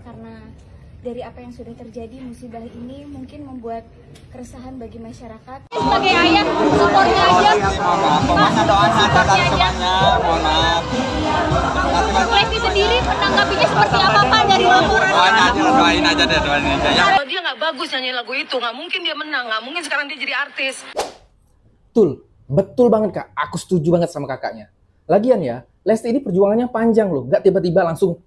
karena dari apa yang sudah terjadi, musibah ini mungkin membuat keresahan bagi masyarakat. Sebagai ayah, supportnya aja. Pokoknya doanya aja dari semuanya, mohon maaf. Lesti sendiri menanggapinya seperti apa Pak dari laporan? Doain aja deh, doain aja ya. Kalau dia nggak bagus nyanyi lagu itu, nggak mungkin dia menang, nggak mungkin sekarang dia jadi artis. Betul banget Kak. Aku setuju banget sama kakaknya. Lagian ya, Lesti ini perjuangannya panjang loh. Nggak tiba-tiba langsung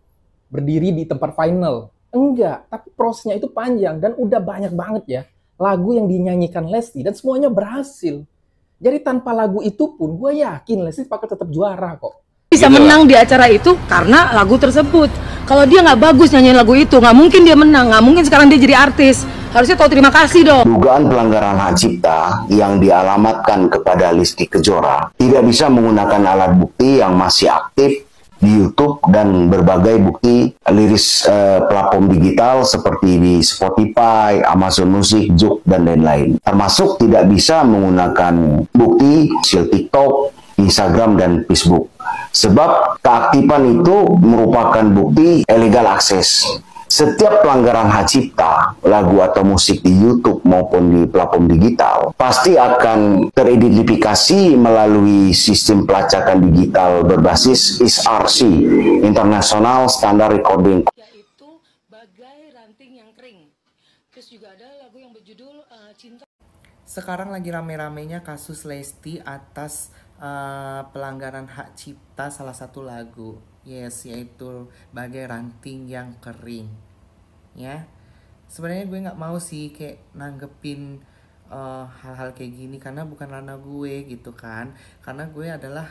berdiri di tempat final. Enggak, tapi prosesnya itu panjang dan udah banyak banget ya lagu yang dinyanyikan Lesti dan semuanya berhasil. Jadi tanpa lagu itu pun gue yakin Lesti bakal tetap juara kok. Bisa menang di acara itu karena lagu tersebut. Kalau dia nggak bagus nyanyi lagu itu, nggak mungkin dia menang, nggak mungkin sekarang dia jadi artis. Harusnya tahu terima kasih dong. Dugaan pelanggaran hak cipta yang dialamatkan kepada Lesti Kejora tidak bisa menggunakan alat bukti yang masih aktif di YouTube dan berbagai bukti liris platform digital seperti di Spotify, Amazon Music, Juk, dan lain-lain. Termasuk tidak bisa menggunakan bukti hasil TikTok, Instagram, dan Facebook. Sebab keaktifan itu merupakan bukti illegal access. Setiap pelanggaran hak cipta, lagu atau musik di YouTube maupun di platform digital, pasti akan teridentifikasi melalui sistem pelacakan digital berbasis ISRC, International Standard Recording. Yaitu Bagai Ranting Yang Kering. Terus juga ada lagu yang berjudul Cinta. Sekarang lagi rame-ramenya kasus Lesti atas pelanggaran hak cipta salah satu lagu. Yes, yaitu Bagai Ranting Yang Kering. Ya, sebenarnya gue nggak mau sih kayak nanggepin hal-hal kayak gini karena bukan ranah gue gitu kan. Karena gue adalah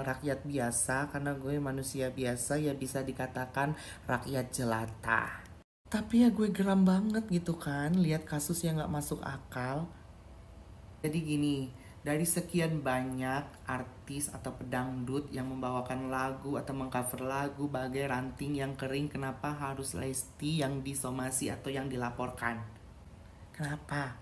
rakyat biasa, karena gue manusia biasa ya bisa dikatakan rakyat jelata. Tapi ya gue geram banget gitu kan lihat kasus yang nggak masuk akal. Jadi gini, dari sekian banyak artis atau pedangdut yang membawakan lagu atau mengcover lagu Bagai Ranting Yang Kering, kenapa harus Lesti yang disomasi atau yang dilaporkan? Kenapa?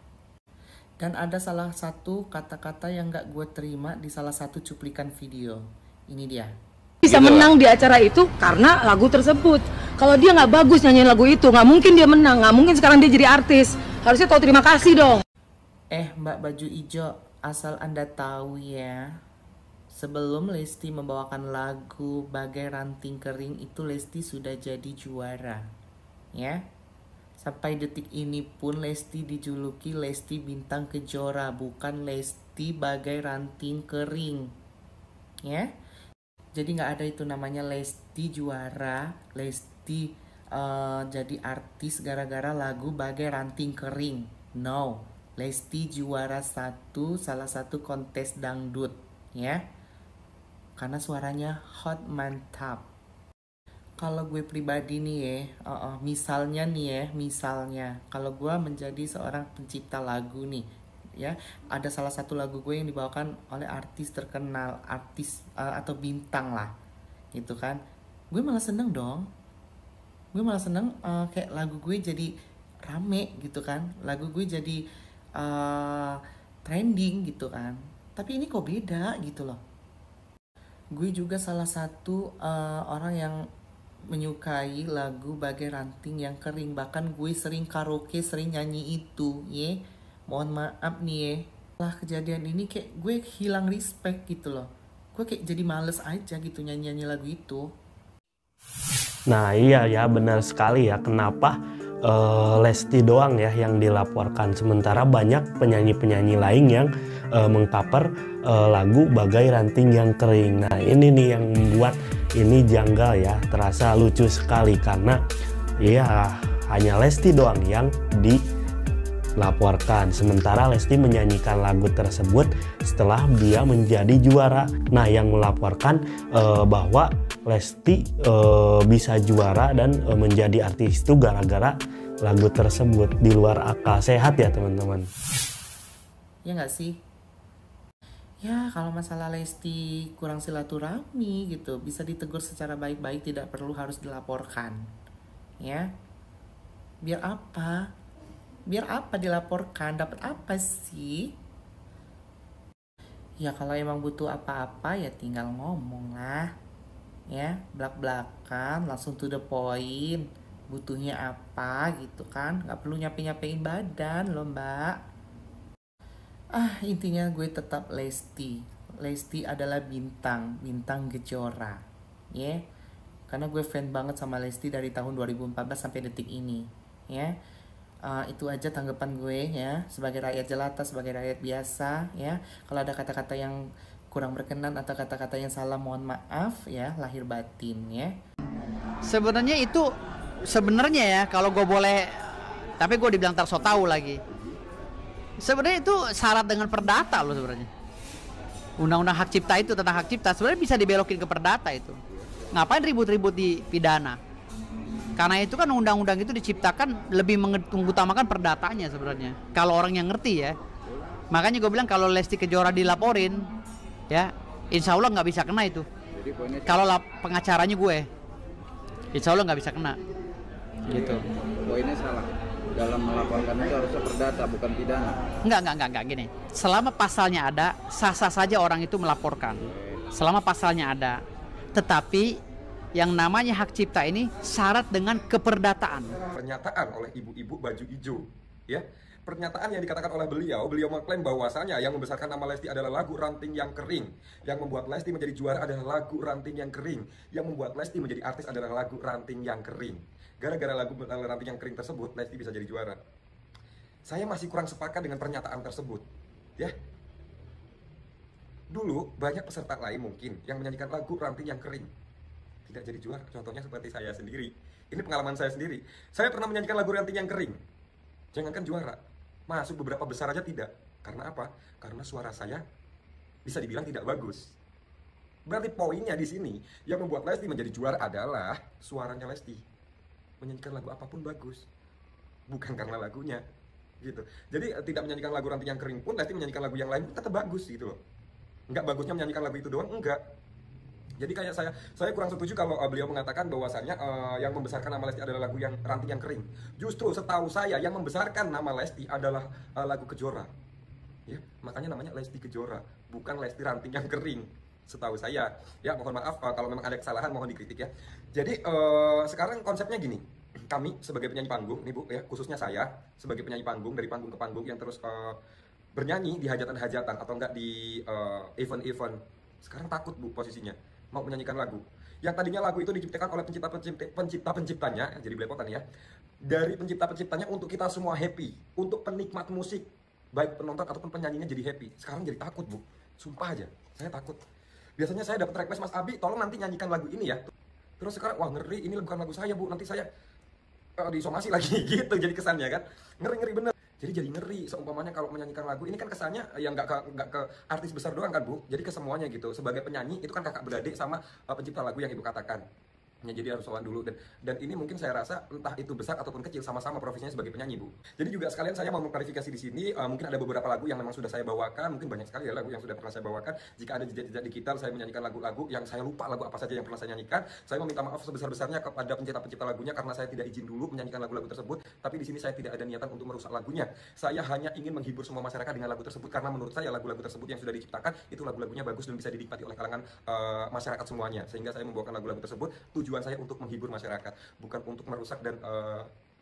Dan ada salah satu kata-kata yang gak gue terima di salah satu cuplikan video. Ini dia. Bisa menang di acara itu karena lagu tersebut. Kalau dia nggak bagus nyanyi lagu itu, nggak mungkin dia menang, nggak mungkin sekarang dia jadi artis. Harusnya tahu terima kasih dong. Mbak baju ijo, asal Anda tahu ya, sebelum Lesti membawakan lagu Bagai Ranting Kering itu Lesti sudah jadi juara. Ya. Sampai detik ini pun Lesti dijuluki Lesti Bintang Kejora, bukan Lesti Bagai Ranting Kering. Ya. Jadi nggak ada itu namanya Lesti juara, Lesti jadi artis gara-gara lagu Bagai Ranting Kering. No. Lesti juara salah satu kontes dangdut, ya. Karena suaranya hot mantap. Kalau gue pribadi nih ya, misalnya kalau gue menjadi seorang pencipta lagu nih, ya, ada salah satu lagu gue yang dibawakan oleh artis terkenal, artis atau bintang lah, gitu kan. Gue malah seneng dong. Gue malah seneng kayak lagu gue jadi rame gitu kan. Lagu gue jadi trending gitu kan. Tapi ini kok beda gitu loh. Gue juga salah satu orang yang menyukai lagu Bagai Ranting Yang Kering. Bahkan gue sering karaoke, sering nyanyi itu ya. Mohon maaf nih ya, setelah kejadian ini kayak gue hilang respect gitu loh. Gue kayak jadi males aja gitu nyanyi-nyanyi lagu itu. Nah iya ya, benar sekali ya. Kenapa Lesti doang ya yang dilaporkan, sementara banyak penyanyi-penyanyi lain yang mengcover lagu Bagai Ranting Yang Kering. Nah ini nih yang membuat ini janggal ya, terasa lucu sekali karena ya hanya Lesti doang yang dilaporkan, sementara Lesti menyanyikan lagu tersebut setelah dia menjadi juara. Nah yang melaporkan bahwa Lesti bisa juara dan menjadi artis itu gara-gara lagu tersebut. Di luar akal sehat ya teman-teman. Ya nggak sih? Ya kalau masalah Lesti kurang silaturahmi gitu, bisa ditegur secara baik-baik, tidak perlu harus dilaporkan. Ya, biar apa? Biar apa dilaporkan? Dapat apa sih? Ya kalau emang butuh apa-apa ya tinggal ngomong lah. Ya, belak-belakan, langsung to the point. butuhnya apa gitu kan. Nggak perlu nyape-nyapein badan loh mbak. Intinya gue tetap Lesti. Lesti adalah bintang Kejora, ya. Karena gue fan banget sama Lesti dari tahun 2014 sampai detik ini, ya. Itu aja tanggapan gue ya, sebagai rakyat jelata, sebagai rakyat biasa ya. Kalau ada kata-kata yang kurang berkenan atau kata-kata yang salah, mohon maaf ya, lahir batin ya. Sebenarnya ya, kalau gue boleh, tapi gue dibilang so tahu lagi. Sebenarnya itu syarat dengan perdata loh sebenarnya. Undang-undang hak cipta itu, tentang hak cipta sebenarnya bisa dibelokin ke perdata itu. Ngapain ribut-ribut di pidana? Karena itu kan undang-undang itu diciptakan lebih mengutamakan perdatanya sebenarnya. Kalau orang yang ngerti ya. Makanya gue bilang kalau Lesti Kejora dilaporin, ya, insya Allah nggak bisa kena itu. Kalau pengacaranya gue, insya Allah nggak bisa kena. Gitu. Poinnya salah. Dalam melaporkan itu harusnya perdata, bukan pidana. Enggak gini. Selama pasalnya ada, sah-sah saja orang itu melaporkan. Selama pasalnya ada. Tetapi yang namanya hak cipta ini syarat dengan keperdataan. Pernyataan oleh ibu-ibu baju hijau, ya. Pernyataan yang dikatakan oleh beliau mengklaim bahwasanya yang membesarkan nama Lesti adalah lagu Ranting yang Kering. Yang membuat Lesti menjadi juara adalah lagu Ranting yang Kering. Yang membuat Lesti menjadi artis adalah lagu Ranting yang Kering. Gara-gara lagu Ranting yang Kering tersebut, Lesti bisa jadi juara. Saya masih kurang sepakat dengan pernyataan tersebut, ya. Dulu banyak peserta lain mungkin yang menyanyikan lagu Ranting yang Kering, tidak jadi juara. Contohnya seperti saya sendiri. Ini pengalaman saya sendiri. Saya pernah menyanyikan lagu Ranting yang Kering. Jangankan juara, masuk beberapa besar aja tidak. Karena apa? Karena suara saya bisa dibilang tidak bagus. Berarti poinnya di sini yang membuat Lesti menjadi juara adalah suaranya Lesti. Menyanyikan lagu apapun bagus, bukan karena lagunya, gitu. Jadi tidak menyanyikan lagu Ranting yang Kering pun, Lesti menyanyikan lagu yang lain pun tetap bagus gitu loh. Enggak bagusnya menyanyikan lagu itu doang, enggak. Jadi kayak saya kurang setuju kalau beliau mengatakan bahwasannya yang membesarkan nama Lesti adalah lagu yang Ranting yang Kering. Justru setahu saya yang membesarkan nama Lesti adalah lagu Kejora. Ya, makanya namanya Lesti Kejora, bukan Lesti Ranting yang Kering. Setahu saya. Ya, mohon maaf kalau memang ada kesalahan, mohon dikritik ya. Jadi sekarang konsepnya gini. Kami sebagai penyanyi panggung, nih Bu ya, khususnya saya sebagai penyanyi panggung, dari panggung ke panggung yang terus bernyanyi di hajatan-hajatan atau enggak di event-event. Sekarang takut Bu posisinya mau menyanyikan lagu yang tadinya lagu itu diciptakan oleh penciptanya, jadi belepotan ya, dari penciptanya untuk kita semua happy, untuk penikmat musik baik penonton ataupun penyanyinya jadi happy. Sekarang jadi takut Bu, sumpah aja saya takut. Biasanya saya dapat request, Mas Abi tolong nanti nyanyikan lagu ini ya, terus sekarang wah ngeri, ini bukan lagu saya Bu, nanti saya disomasi lagi gitu jadi kesannya kan, ngeri bener. Jadi ngeri, seumpamanya kalau menyanyikan lagu ini kan kesannya ya nggak ke artis besar doang kan Bu, jadi ke semuanya gitu. Sebagai penyanyi itu kan kakak beradik sama pencipta lagu yang Ibu katakan. Ya, jadi harus sowan dulu dan ini mungkin saya rasa entah itu besar ataupun kecil sama-sama profesinya sebagai penyanyi Bu. Jadi juga sekalian saya mau mengklarifikasi di sini, mungkin ada beberapa lagu yang memang sudah saya bawakan, mungkin banyak sekali ya lagu yang sudah pernah saya bawakan. Jika ada jejak-jejak digital saya menyanyikan lagu-lagu yang saya lupa lagu apa saja yang pernah saya nyanyikan, saya meminta maaf sebesar-besarnya kepada pencipta lagunya karena saya tidak izin dulu menyanyikan lagu-lagu tersebut. Tapi di sini saya tidak ada niatan untuk merusak lagunya. Saya hanya ingin menghibur semua masyarakat dengan lagu tersebut karena menurut saya lagu-lagu tersebut yang sudah diciptakan itu lagu-lagunya bagus dan bisa dinikmati oleh kalangan masyarakat semuanya. Sehingga saya membawakan lagu-lagu tersebut, tujuan saya untuk menghibur masyarakat, bukan untuk merusak dan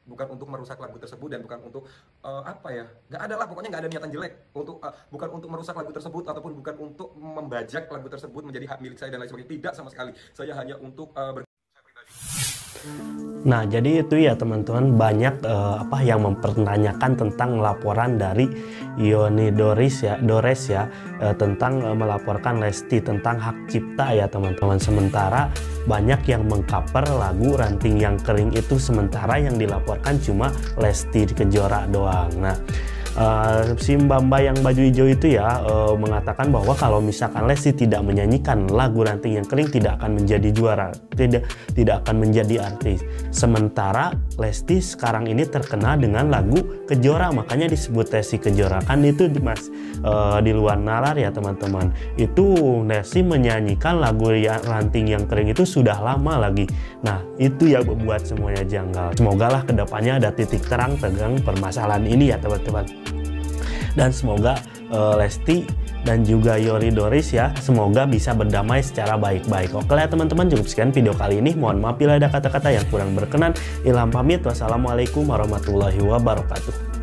bukan untuk merusak lagu tersebut dan bukan untuk apa ya, nggak ada lah pokoknya, nggak ada niatan jelek untuk bukan untuk merusak lagu tersebut ataupun bukan untuk membajak lagu tersebut menjadi hak milik saya dan lain sebagainya, tidak sama sekali. Saya hanya untuk Nah, jadi itu ya teman-teman, banyak yang mempertanyakan tentang laporan dari Yoni Dores ya tentang melaporkan Lesti tentang hak cipta ya teman-teman. Sementara banyak yang mengcover lagu Ranting yang Kering itu, sementara yang dilaporkan cuma Lesti Kejora doang. Nah, si Mbak yang baju hijau itu ya mengatakan bahwa kalau misalkan Lesti tidak menyanyikan lagu Ranting yang Kering tidak akan menjadi juara, tidak akan menjadi artis. Sementara Lesti sekarang ini terkenal dengan lagu Kejora, makanya disebut Lesti Kejora. Kan itu di luar nalar ya teman-teman. Itu Lesti menyanyikan lagu Ranting yang Kering itu sudah lama lagi. Nah, itu yang membuat semuanya janggal. Semoga lah kedepannya ada titik terang tentang permasalahan ini ya teman-teman. Dan semoga Lesti dan juga Yoridorus ya. Semoga bisa berdamai secara baik-baik. Oke lah teman-teman, cukup sekian video kali ini. Mohon maaf bila ada kata-kata yang kurang berkenan. Ilham pamit. Wassalamualaikum warahmatullahi wabarakatuh.